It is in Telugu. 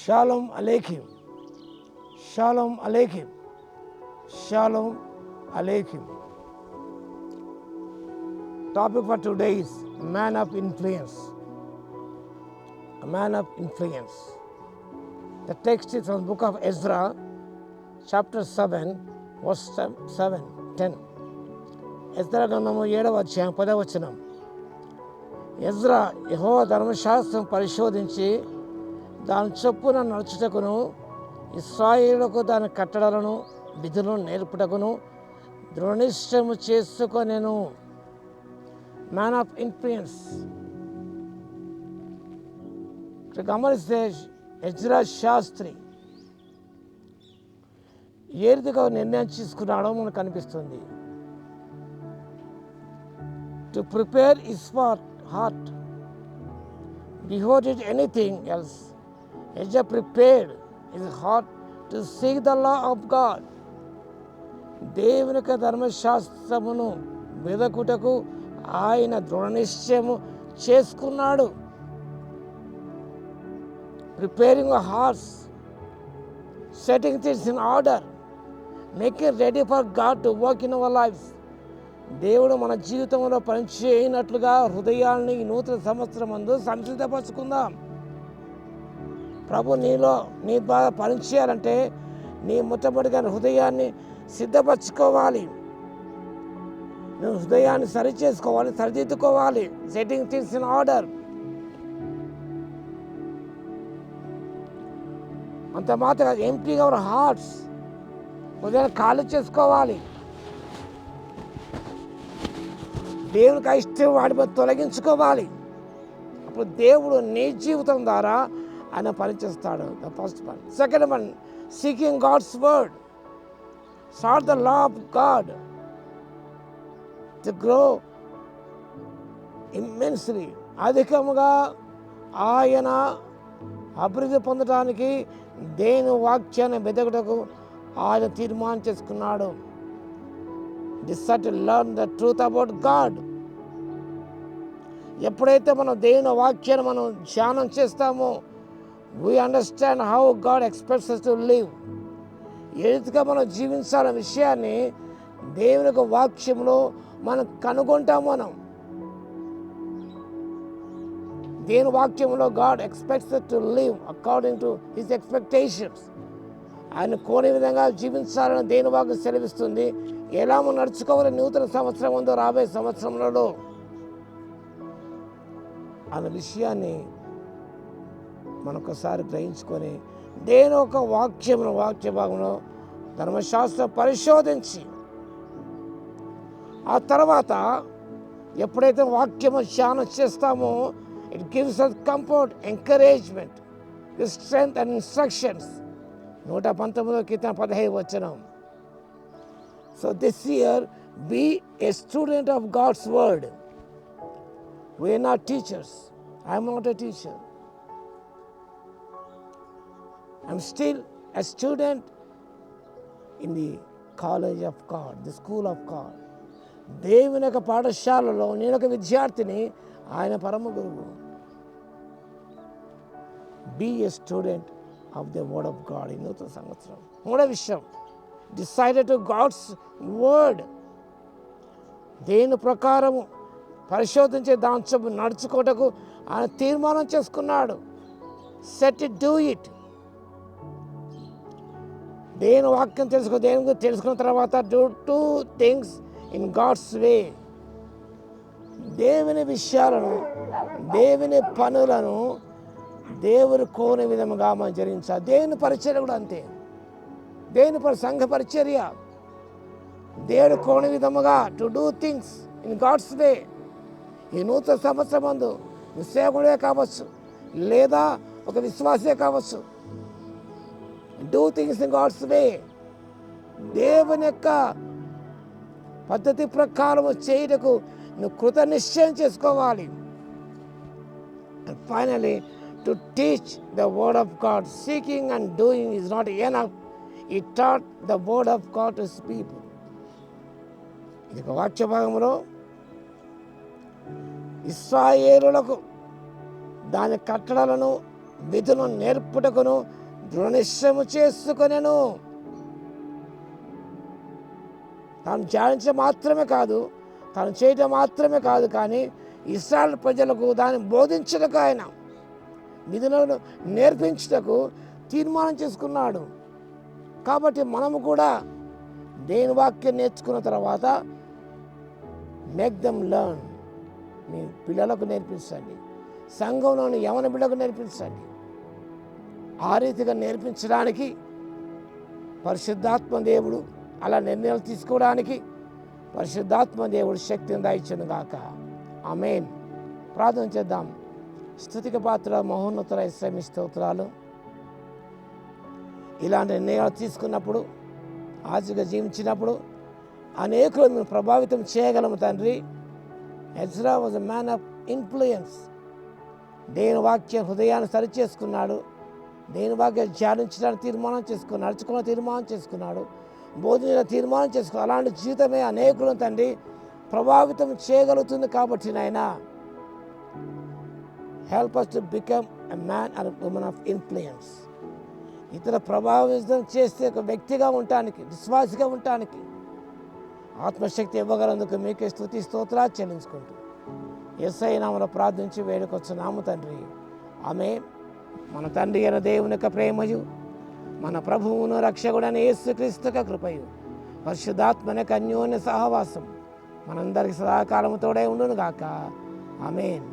Shalom Aleichem. Shalom Aleichem. Shalom Aleichem. Topic for today is man of influence. A man of influence. The text is from the book of Ezra, chapter 7, verse 7, 10. Ezra గ్రంథము 7వ అధ్యాయం 10వ వచనం. ఎజ్రా యెహోవా ధర్మశాస్త్రం పరిశోధించి దాని చొప్పున నడుచుటకును ఇశ్రాయేలులకు దాని కట్టడలను విధులను నేర్పుటకును దృఢనిశ్చయము చేసుకొనెను. Man of influence. ఇక్కడ గమనిస్తే ఎజ్రా శాస్త్రి ఏ రీతిగా నిర్ణయం తీసుకున్నాడో మనకు కనిపిస్తుంది. To prepare his heart before did anything else. Ezra prepared his heart to seek the law of God. దేవుని యొక్క ధర్మశాస్త్రమును వెదకుటకు ఆయన దృఢనిశ్చయము చేసుకున్నాడు. Preparing our hearts, setting things in order, making ready for God to work in our lives. దేవుడు మన జీవితంలో పనిచేయనట్లుగా హృదయాన్ని ఈ నూతన సంవత్సరం ముందు సంసిద్ధపరచుకుందాం. ప్రభు నీ బాగా పనిచేయాలంటే నీ మొట్టమొదటిగా హృదయాన్ని సిద్ధపరచుకోవాలి. నువ్వు హృదయాన్ని సరిచేసుకోవాలి, సరిదిద్దుకోవాలి. Setting things in order. అంత మాత్రం ఎంప్టీగా అవర్ హార్ట్స్, హృదయాన్ని ఖాళీ చేసుకోవాలి. దేవునికి ఇష్టం వాటి మీద తొలగించుకోవాలి. అప్పుడు దేవుడు నీ జీవితం ద్వారా ఆయన పనిచేస్తాడు. The first one. Second one, seeking God's word. Start the law of God to grow immensely. అధికముగా ఆయన అభివృద్ధి పొందడానికి దేవుని వాక్యాన్ని వెదకుటకు ఆయన తీర్మానం చేసుకున్నాడు. Decide to learn the truth about God. ఎప్పుడైతే మనం దేవుని వాక్యాన్ని మనం ధ్యానం చేస్తామో, we understand how God expects us to live. ఏ రీతిగా మనం జీవించాలనే విషయాన్ని దేవుని యొక్క వాక్యంలో మనం కనుగొంటాం. దేవుని వాక్యంలో God expects us to live according to His expectations. ఆయన కోరే విధంగా జీవించాలని దేవుని వాక్యం సెలవిస్తుంది. ఎలా మనం నడుచుకోవాలి నూతన సంవత్సరం ముందు రాబోయే సంవత్సరంలో అన్న విషయాన్ని మనొకసారి గ్రహించుకొని దేని ఒక వాక్య భాగంలో ధర్మశాస్త్రం పరిశోధించి ఆ తర్వాత ఎప్పుడైతే వాక్యము ధ్యానం చేస్తామో it gives us comfort, encouragement, strength and instructions. 119 కీర్తన 15 వచనం. So this year, be a student of God's word. We are not teachers. I am not a teacher. I am still a student in the college of God, the school of God. దేవుని యొక్క పాఠశాలలో నేను ఒక విద్యార్థిని, ఆయన పరమ గురువు. Be a student of the word of God in నూతన సంవత్సరం. మూడో విషయం, decided to God's word. దేని ప్రకారము పరిశోధించే దాంట్లో నడుచుకోటకు ఆయన తీర్మానం చేసుకున్నాడు. Set it, do it. దేని వాక్యం తెలుసుకున్న తర్వాత do 2 things in God's way. దేవుని విషయాలను, దేవుని పనులను దేవుడు కోనే విధముగా మనం జరిగించాలి. దేవుని పరిచర్య కూడా అంతే. దేవుని సంఘ పరిచర్య దేవుడు కోని విధముగా to do things in God's way. ఈ నూతన సంవత్సరం ముందు సేవకుడే కావచ్చు, లేదా ఒక విశ్వాసే కావచ్చు. Do things in God's way. దేవుని యొక్క పద్ధతి ప్రకారం చేయుటకు నువ్వు కృత నిశ్చయం చేసుకోవాలి. And finally, to teach the word of God. Seeking and doing is not enough. He taught the word of God to his people. ఇది ఒక వాక్య భాగంలో ఇశ్రాయేలులకు దాని కట్టడలను విధులను నేర్పుటకును దృఢనిశ్చయము చేసుకొనెను. తాను ధ్యానించడం మాత్రమే కాదు, తాను చేయటం మాత్రమే కాదు, కానీ ఇశ్రాయేలు ప్రజలకు దాన్ని బోధించటకు, ఆయన విధులను నేర్పించుటకు తీర్మానం చేసుకున్నాడు. కాబట్టి మనము కూడా దేవుని వాక్యం నేర్చుకున్న తర్వాత మేక్ దెమ్ లెర్న్. మీ పిల్లలకు నేర్పించండి, సంఘంలోని యవన బిడ్డకు నేర్పించండి. ఆ రీతిగా నేర్పించడానికి పరిశుద్ధాత్మ దేవుడు, అలా నిర్ణయాలు తీసుకోవడానికి పరిశుద్ధాత్మ దేవుడు శక్తిని దయచును గాక. ఆమేన్. ప్రార్థన చేద్దాం. స్తుతికి పాత్ర మహోన్నతుల యేసయ్య స్తోత్రాలు. ఇలాంటి నిర్ణయాలు తీసుకున్నప్పుడు, ఆశగా జీవించినప్పుడు అనేకులను మేము ప్రభావితం చేయగలము తండ్రి. Ezra was a man of influence. దేవుని వాక్య హృదయాన్ని సరిచేసుకున్నాడు, దేవుని వాక్యం ధ్యానించడానికి తీర్మానం చేసుకున్నాడు, నడుచుకున్న తీర్మానం చేసుకున్నాడు, బోధించిన తీర్మానం చేసుకున్నాడు. అలాంటి జీవితమే అనేకులను తండ్రి ప్రభావితం చేయగలుగుతుంది. కాబట్టి నాయన, help us to become a man or a woman of influence. ఇతర ప్రభావితం చేస్తే ఒక వ్యక్తిగా ఉండటానికి, విశ్వాసిగా ఉండటానికి ఆత్మశక్తి ఇవ్వగలందుకు మీకే స్తుతి స్తోత్రాలు చెల్లించుకుంటూ యేసయ్య నామములో ప్రార్థించి వేడుకొచ్చున్నాము తండ్రి. ఆమేన్. మన తండ్రి అయిన దేవుని యొక్క ప్రేమయు, మన ప్రభువును రక్షకుడైన యేసుక్రీస్తు యొక్క కృపయు, పరిశుద్ధాత్మ యొక్క అన్యోన్య సహవాసం మనందరికి సదాకాలము తోడై ఉండును గాక. ఆమేన్.